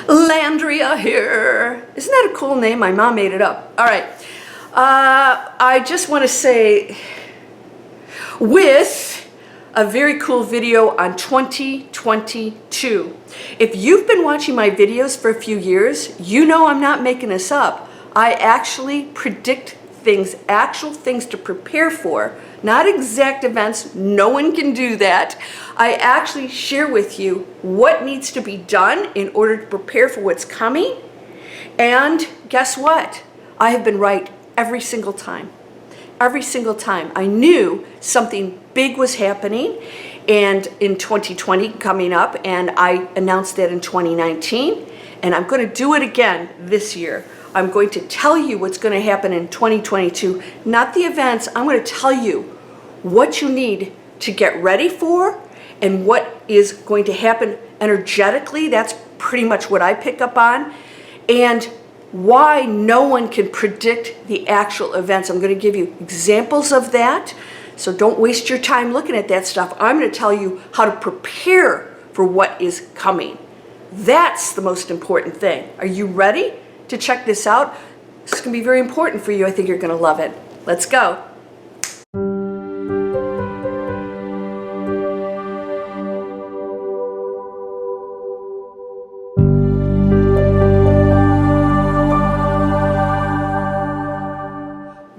Landria here. Isn't that a cool name? My mom made it up. All right. I just want to say, with a very cool video on 2022. If you've been watching my videos for a few years, you know I'm not making this up. I actually predict things, actual things to prepare for, not exact events. No one can do that. I actually share with you what needs to be done in order to prepare for what's coming. And guess what? I have been right every single time. Every single time. I knew something big was happening and in 2020 coming up, and I announced that in 2019, and I'm going to do it again this year. I'm going to tell you what's going to happen in 2022, not the events. I'm going to tell you what you need to get ready for and what is going to happen energetically. That's pretty much what I pick up on. And why no one can predict the actual events. I'm going to give you examples of that. So don't waste your time looking at that stuff. I'm going to tell you how to prepare for what is coming. That's the most important thing. Are you ready to check this out? This is going to be very important for you. I think you're going to love it. Let's go.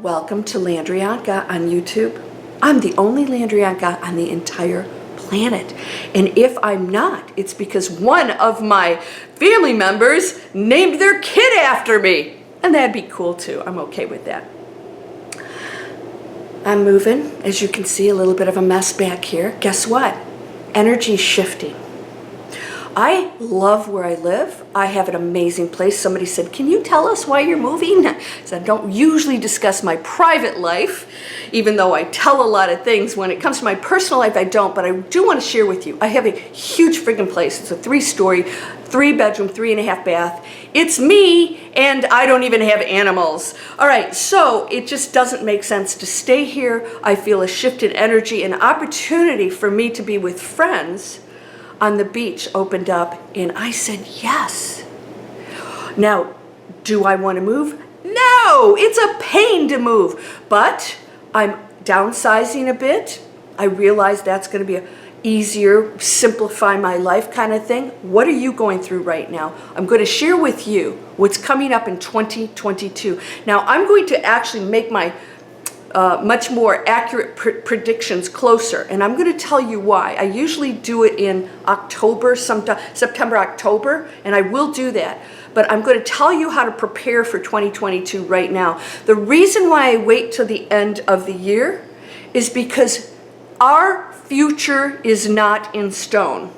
Welcome to Landria Onkka on YouTube. I'm the only Landria Onkka on the entire planet. And if I'm not, it's because one of my family members named their kid after me. And that'd be cool too. I'm okay with that. I'm moving. As you can see, a little bit of a mess back here. Guess what? Energy's shifting. I love where I live. I have an amazing place. Somebody said, can you tell us why you're moving? I said, I don't usually discuss my private life, even though I tell a lot of things. When it comes to my personal life, I don't, but I do want to share with you. I have a huge friggin' place. It's a 3-story, 3-bedroom, 3.5 bath. It's me, and I don't even have animals. All right, so it just doesn't make sense to stay here. I feel a shift in energy, an opportunity for me to be with friends on the beach opened up, and I said yes. Now, do I want to move? No, it's a pain to move, but I'm downsizing a bit. I realize that's going to be a easier, simplify my life kind of thing. What are you going through right now? I'm going to share with you what's coming up in 2022. Now, I'm going to actually make my much more accurate predictions closer, and I'm going to tell you why. I usually do it in October, sometime September, October, and I will do that. But I'm going to tell you how to prepare for 2022 right now. The reason why I wait till the end of the year is because our future is not in stone.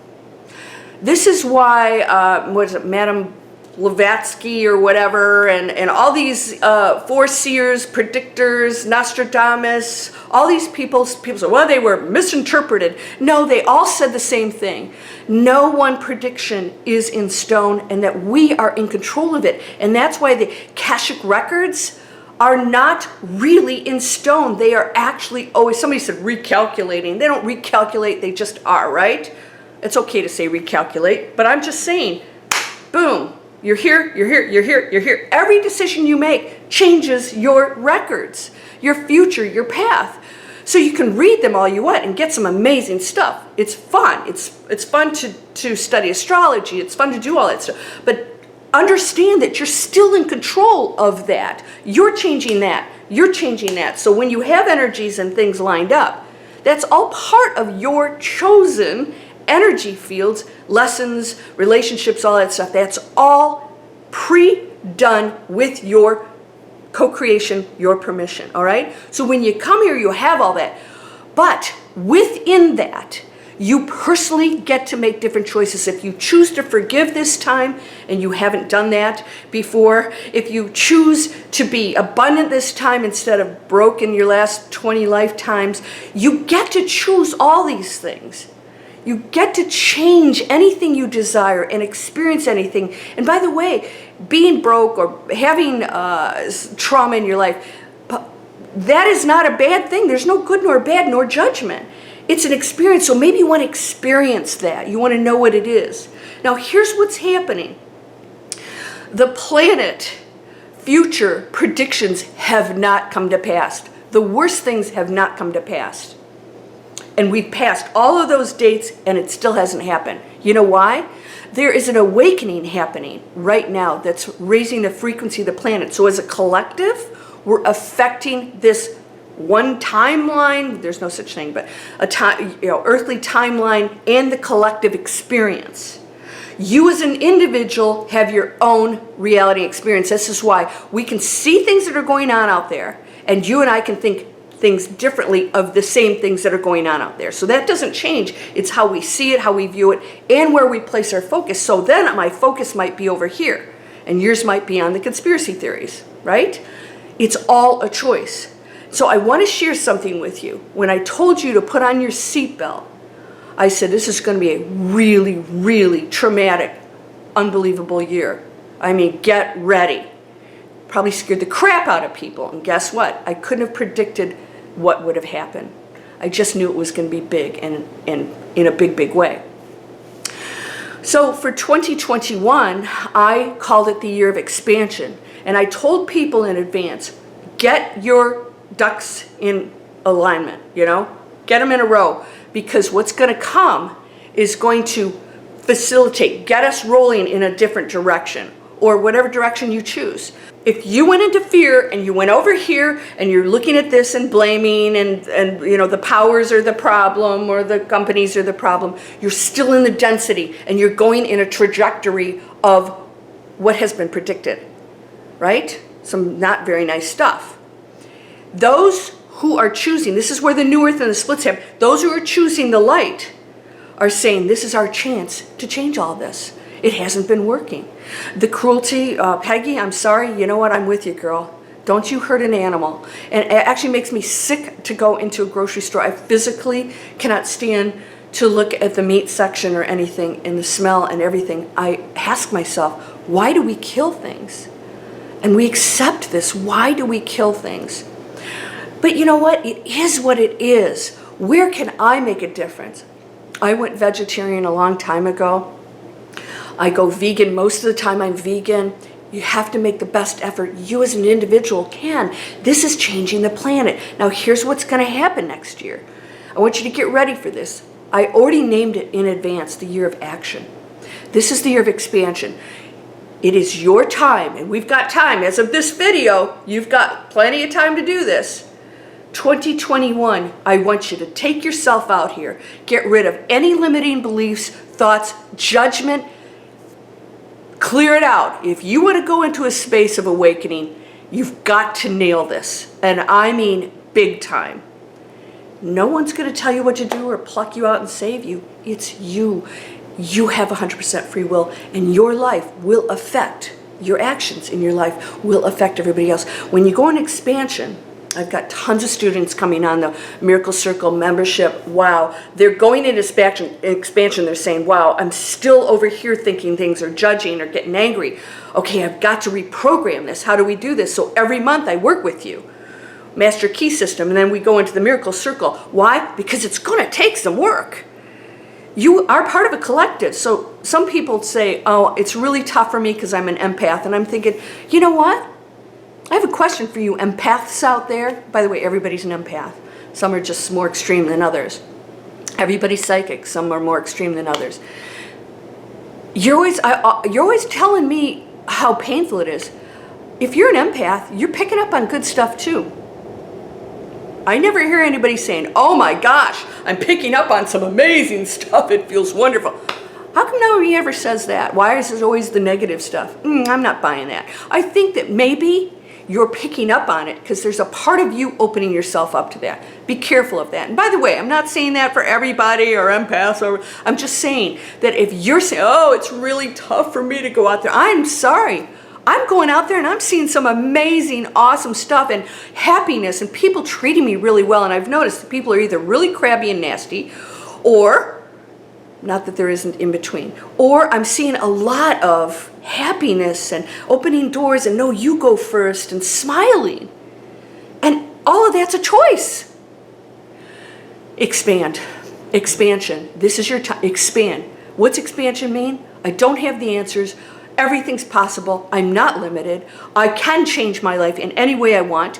This is why, what is it, Madame Blavatsky or whatever, and all these foreseers, predictors, Nostradamus, all these people say, well, they were misinterpreted. No, they all said the same thing. No one prediction is in stone, and that we are in control of it. And that's why the Akashic records are not really in stone. They are actually always, somebody said recalculating. They don't recalculate, they just are, right? It's okay to say recalculate, but I'm just saying, boom. You're here, you're here, you're here, you're here. Every decision you make changes your records, your future, your path. So you can read them all you want and get some amazing stuff. It's fun. It's fun to study astrology. It's fun to do all that stuff. But understand that you're still in control of that. You're changing that. You're changing that. So when you have energies and things lined up, that's all part of your chosen energy fields, lessons, relationships, all that stuff. That's all pre-done with your co-creation, your permission, all right? So when you come here, you have all that. But within that, you personally get to make different choices. If you choose to forgive this time, and you haven't done that before, if you choose to be abundant this time instead of broke in your last 20 lifetimes, you get to choose all these things. You get to change anything you desire and experience anything. And by the way, being broke or having trauma in your life, that is not a bad thing. There's no good nor bad nor judgment. It's an experience, so maybe you want to experience that. You want to know what it is. Now, here's what's happening. The planet future predictions have not come to pass. The worst things have not come to pass. And we've passed all of those dates and it still hasn't happened. You know why? There is an awakening happening right now that's raising the frequency of the planet. So as a collective, we're affecting this one timeline, there's no such thing, but a time, earthly timeline and the collective experience. You as an individual have your own reality experience. This is why we can see things that are going on out there, and you and I can think things differently of the same things that are going on out there. So that doesn't change. It's how we see it, how we view it, and where we place our focus. So then my focus might be over here, and yours might be on the conspiracy theories, right? It's all a choice. So I want to share something with you. When I told you to put on your seatbelt, I said this is going to be a really, really traumatic, unbelievable year. I mean, get ready. Probably scared the crap out of people. And guess what? I couldn't have predicted what would have happened. I just knew it was going to be big and in a big, big way. So for 2021, I called it the year of expansion. And I told people in advance, get your ducks in alignment, get them in a row, because what's going to come is going to facilitate, get us rolling in a different direction, or whatever direction you choose. If you went into fear and you went over here and you're looking at this and blaming and the powers are the problem or the companies are the problem, you're still in the density and you're going in a trajectory of what has been predicted, right? Some not very nice stuff. Those who are choosing, this is where the new earth and the splits happen, those who are choosing the light are saying this is our chance to change all this. It hasn't been working. The cruelty, Peggy, I'm sorry, you know what, I'm with you, girl. Don't you hurt an animal. And it actually makes me sick to go into a grocery store. I physically cannot stand to look at the meat section or anything and the smell and everything. I ask myself, why do we kill things? And we accept this. Why do we kill things? But you know what? It is what it is. Where can I make a difference? I went vegetarian a long time ago. I go vegan. Most of the time I'm vegan. You have to make the best effort you as an individual can. This is changing the planet. Now here's what's going to happen next year. I want you to get ready for this. I already named it in advance, the year of action. This is the year of expansion. It is your time, and we've got time. As of this video, you've got plenty of time to do this. 2021, I want you to take yourself out here. Get rid of any limiting beliefs, thoughts, judgment. Clear it out. If you want to go into a space of awakening, you've got to nail this. And I mean big time. No one's going to tell you what to do or pluck you out and save you. It's you. You have 100% free will, and your life will affect, your actions in your life will affect everybody else. When you go in expansion, I've got tons of students coming on the Miracle Circle membership. Wow, they're going into expansion. They're saying, wow, I'm still over here thinking things or judging or getting angry. Okay, I've got to reprogram this. How do we do this? So every month I work with you. Master Key System, and then we go into the Miracle Circle. Why? Because it's going to take some work. You are part of a collective. So some people say, oh, it's really tough for me because I'm an empath. And I'm thinking, you know what? I have a question for you empaths out there. By the way, everybody's an empath. Some are just more extreme than others. Everybody's psychic. Some are more extreme than others. You're always telling me how painful it is. If you're an empath, you're picking up on good stuff too. I never hear anybody saying, oh my gosh, I'm picking up on some amazing stuff. It feels wonderful. How come nobody ever says that? Why is it always the negative stuff? I'm not buying that. I think that maybe you're picking up on it because there's a part of you opening yourself up to that. Be careful of that. And by the way, I'm not saying that for everybody or empaths. I'm just saying that if you're saying, oh, it's really tough for me to go out there. I'm sorry. I'm going out there and I'm seeing some amazing, awesome stuff and happiness and people treating me really well. And I've noticed that people are either really crabby and nasty or, not that there isn't in between, or I'm seeing a lot of happiness and opening doors and no, you go first and smiling. And all of that's a choice. Expand. Expansion. This is your time. Expand. What's expansion mean? I don't have the answers. Everything's possible. I'm not limited. I can change my life in any way I want.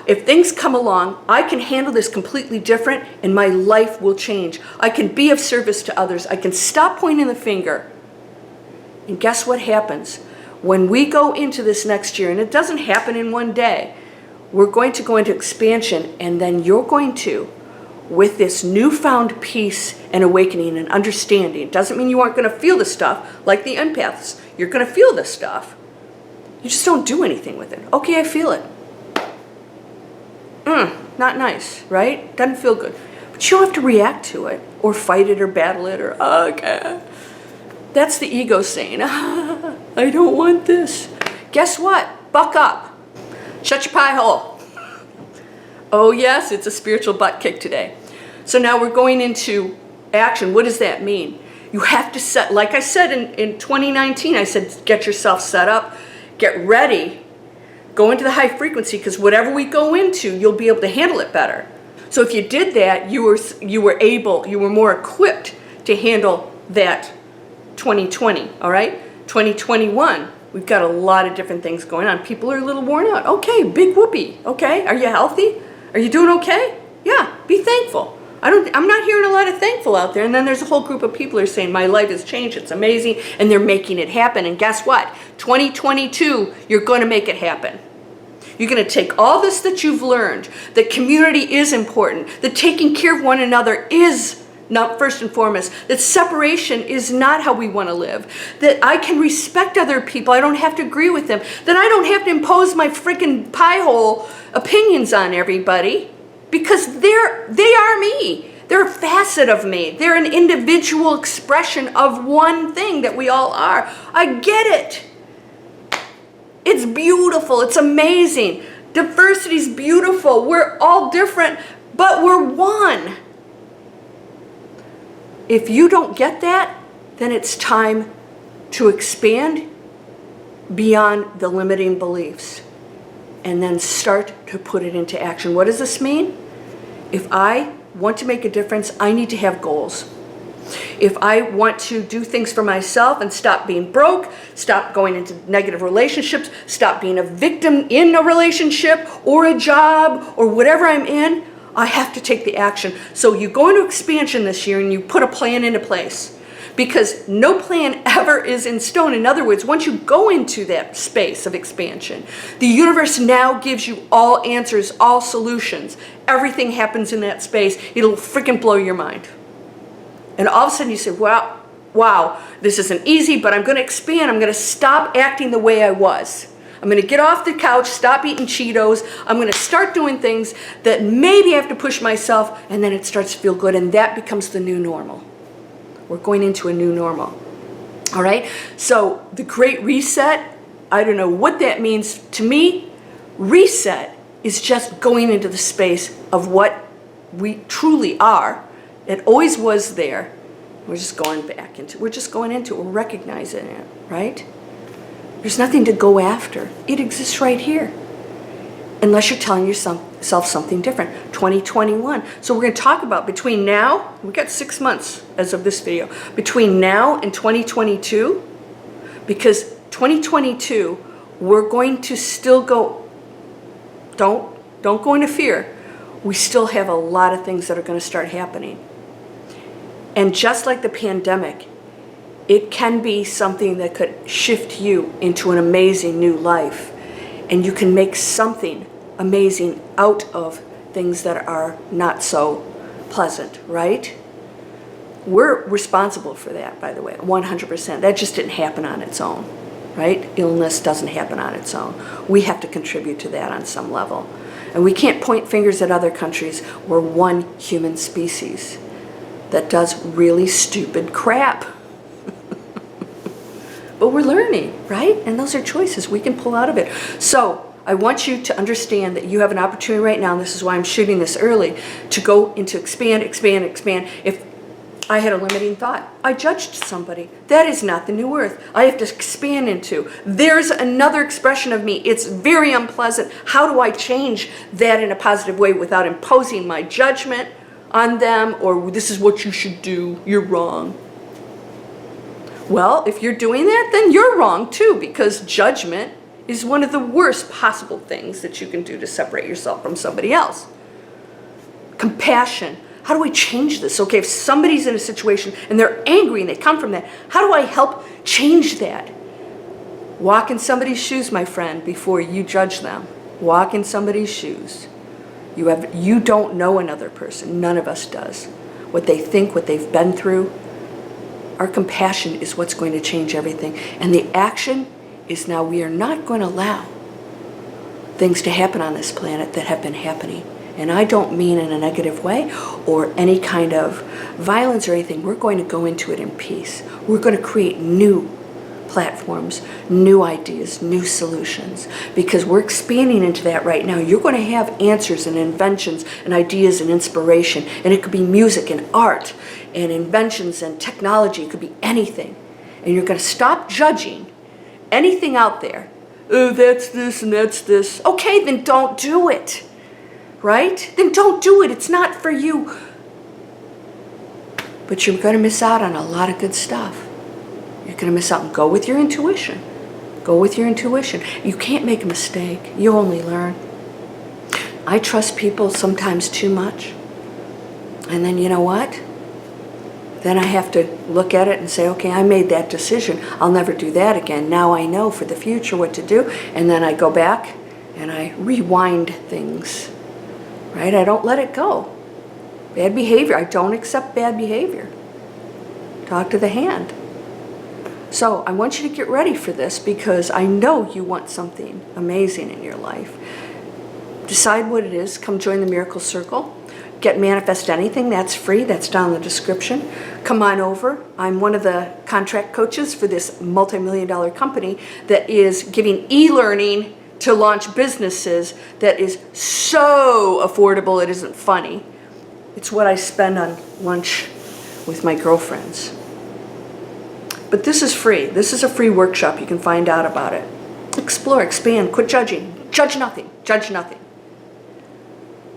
If things come along, I can handle this completely different and my life will change. I can be of service to others. I can stop pointing the finger. And guess what happens? When we go into this next year, and it doesn't happen in one day, we're going to go into expansion, and then you're going to, with this newfound peace and awakening and understanding, it doesn't mean you aren't going to feel the stuff like the empaths. You're going to feel this stuff. You just don't do anything with it. Okay, I feel it. Not nice, right? Doesn't feel good. But you don't have to react to it or fight it or battle it or, okay. That's the ego saying, I don't want this. Guess what? Buck up. Shut your pie hole. Oh yes, it's a spiritual butt kick today. So now we're going into action. What does that mean? You have to set, like I said in 2019, I said, get yourself set up, get ready, go into the high frequency, because whatever we go into, you'll be able to handle it better. So if you did that, you were more equipped to handle that 2020, all right? 2021, we've got a lot of different things going on. People are a little worn out. Okay, big whoopee. Okay, are you healthy? Are you doing okay? Yeah, be thankful. I'm not hearing a lot of thankful out there. And then there's a whole group of people who are saying, my life has changed, it's amazing, and they're making it happen. And guess what? 2022, you're going to make it happen. You're going to take all this that you've learned, that community is important, that taking care of one another is not first and foremost, that separation is not how we want to live, that I can respect other people, I don't have to agree with them, that I don't have to impose my freaking pie hole opinions on everybody, because they are me. They're a facet of me. They're an individual expression of one thing that we all are. I get it. It's beautiful. It's amazing. Diversity is beautiful. We're all different, but we're one. If you don't get that, then it's time to expand beyond the limiting beliefs and then start to put it into action. What does this mean? If I want to make a difference, I need to have goals. If I want to do things for myself and stop being broke, stop going into negative relationships, stop being a victim in a relationship or a job or whatever I'm in, I have to take the action. So you go into expansion this year and you put a plan into place, because no plan ever is in stone. In other words, once you go into that space of expansion, the universe now gives you all answers, all solutions. Everything happens in that space. It'll freaking blow your mind. And all of a sudden you say, wow, this isn't easy, but I'm going to expand. I'm going to stop acting the way I was. I'm going to get off the couch, stop eating Cheetos. I'm going to start doing things that maybe I have to push myself, and then it starts to feel good, and that becomes the new normal. We're going into a new normal. All right? So the Great Reset, I don't know what that means to me. Reset is just going into the space of what we truly are. It always was there. We're just going back into it. We're just going into it. We're recognizing it, right? There's nothing to go after. It exists right here. Unless you're telling yourself something different. 2021. So we're going to talk about between now, we've got 6 months as of this video, between now and 2022, because 2022, we're going to still go, don't go into fear. We still have a lot of things that are going to start happening. And just like the pandemic, it can be something that could shift you into an amazing new life. And you can make something amazing out of things that are not so pleasant, right? We're responsible for that, by the way, 100%. That just didn't happen on its own, right? Illness doesn't happen on its own. We have to contribute to that on some level. And we can't point fingers at other countries. We're one human species that does really stupid crap. But we're learning, right? And those are choices we can pull out of it. So I want you to understand that you have an opportunity right now, and this is why I'm shooting this early, to go into expand. If I had a limiting thought, I judged somebody, that is not the new earth. I have to expand into. There's another expression of me. It's very unpleasant. How do I change that in a positive way without imposing my judgment on them, or this is what you should do, you're wrong? Well, if you're doing that, then you're wrong too, because judgment is one of the worst possible things that you can do to separate yourself from somebody else. Compassion. How do I change this? Okay, if somebody's in a situation and they're angry and they come from that, how do I help change that? Walk in somebody's shoes, my friend, before you judge them. Walk in somebody's shoes. You don't know another person. None of us does. What they think, what they've been through. Our compassion is what's going to change everything. And the action is now we are not going to allow things to happen on this planet that have been happening. And I don't mean in a negative way or any kind of violence or anything. We're going to go into it in peace. We're going to create new platforms, new ideas, new solutions, because we're expanding into that right now. You're going to have answers and inventions and ideas and inspiration, and it could be music and art and inventions and technology. It could be anything. And you're going to stop judging anything out there. Oh, that's this and that's this. Okay, then don't do it. Right? Then don't do it. It's not for you. But you're going to miss out on a lot of good stuff. You're going to miss out. And go with your intuition. Go with your intuition. You can't make a mistake. You only learn. I trust people sometimes too much. And then you know what? Then I have to look at it and say, okay, I made that decision. I'll never do that again. Now I know for the future what to do. And then I go back and I rewind things. Right? I don't let it go. Bad behavior. I don't accept bad behavior. Talk to the hand. So I want you to get ready for this, because I know you want something amazing in your life. Decide what it is. Come join the Miracle Circle. Get Manifest Anything. That's free. That's down in the description. Come on over. I'm one of the contract coaches for this multi-million-dollar company that is giving e-learning to launch businesses that is so affordable it isn't funny. It's what I spend on lunch with my girlfriends. But this is free. This is a free workshop. You can find out about it. Explore, expand, quit judging. Judge nothing. Judge nothing.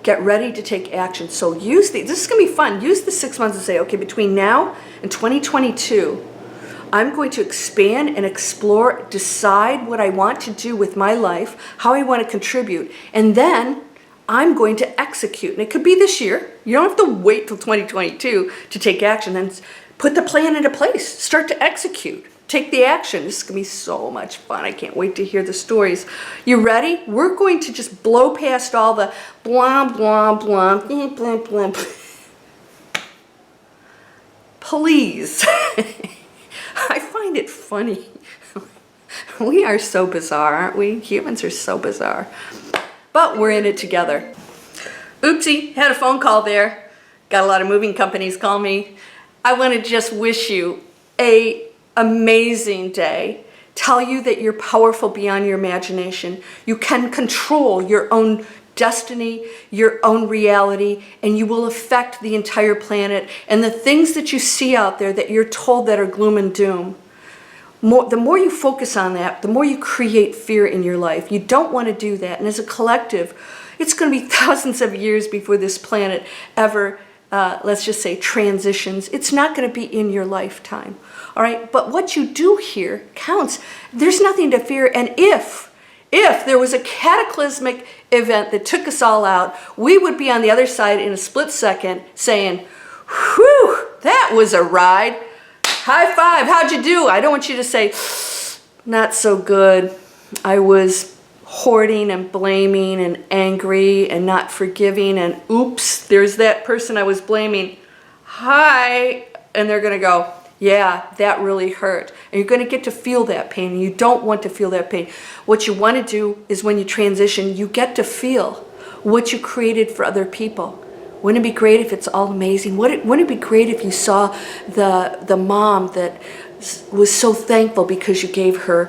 Get ready to take action. So use this is going to be fun. Use the 6 months and say, okay, between now and 2022, I'm going to expand and explore, decide what I want to do with my life, how I want to contribute, and then I'm going to execute. And it could be this year. You don't have to wait till 2022 to take action. Then put the plan into place. Start to execute. Take the action. This is going to be so much fun. I can't wait to hear the stories. You ready? We're going to just blow past all the blah, blah, blah, blah, blah, blah. Please. I find it funny. We are so bizarre, aren't we? Humans are so bizarre. But we're in it together. Oopsie, had a phone call there. Got a lot of moving companies call me. I want to just wish you an amazing day. Tell you that you're powerful beyond your imagination. You can control your own destiny, your own reality, and you will affect the entire planet. And the things that you see out there that you're told that are gloom and doom, the more you focus on that, the more you create fear in your life. You don't want to do that. And as a collective, it's going to be thousands of years before this planet ever, let's just say, transitions. It's not going to be in your lifetime. All right? But what you do here counts. There's nothing to fear. And if there was a cataclysmic event that took us all out, we would be on the other side in a split second saying, whew, that was a ride. High five, how'd you do? I don't want you to say, not so good. I was hoarding and blaming and angry and not forgiving, and oops, there's that person I was blaming. Hi. And they're going to go, yeah, that really hurt. And you're going to get to feel that pain, and you don't want to feel that pain. What you want to do is when you transition, you get to feel what you created for other people. Wouldn't it be great if it's all amazing? Wouldn't it be great if you saw the mom that was so thankful because you gave her,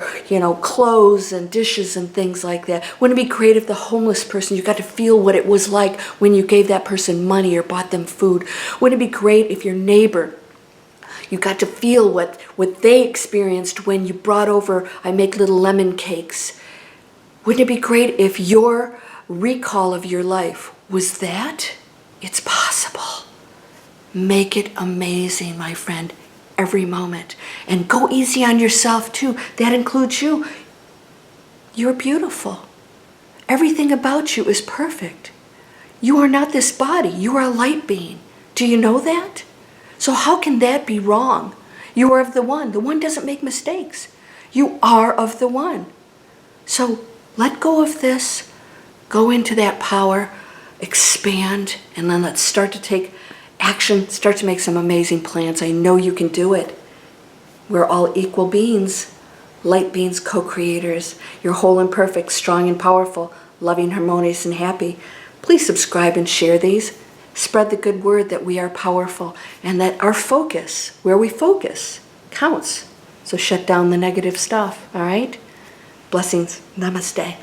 clothes and dishes and things like that? Wouldn't it be great if the homeless person, you got to feel what it was like when you gave that person money or bought them food? Wouldn't it be great if your neighbor, you got to feel what they experienced when you brought over, I make little lemon cakes? Wouldn't it be great if your recall of your life was that? It's possible. Make it amazing, my friend. every moment. And go easy on yourself too. That includes you. You're beautiful. Everything about you is perfect. You are not this body. You are a light being. Do you know that? So how can that be wrong? You are of the one. The one doesn't make mistakes. You are of the one. So let go of this. Go into that power. Expand. And then let's start to take action. Start to make some amazing plans. I know you can do it. We're all equal beings. Light beings, co-creators. You're whole and perfect, strong and powerful, loving, harmonious, and happy. Please subscribe and share these. Spread the good word that we are powerful and that our focus, where we focus, counts. So shut down the negative stuff, all right? Blessings. Namaste.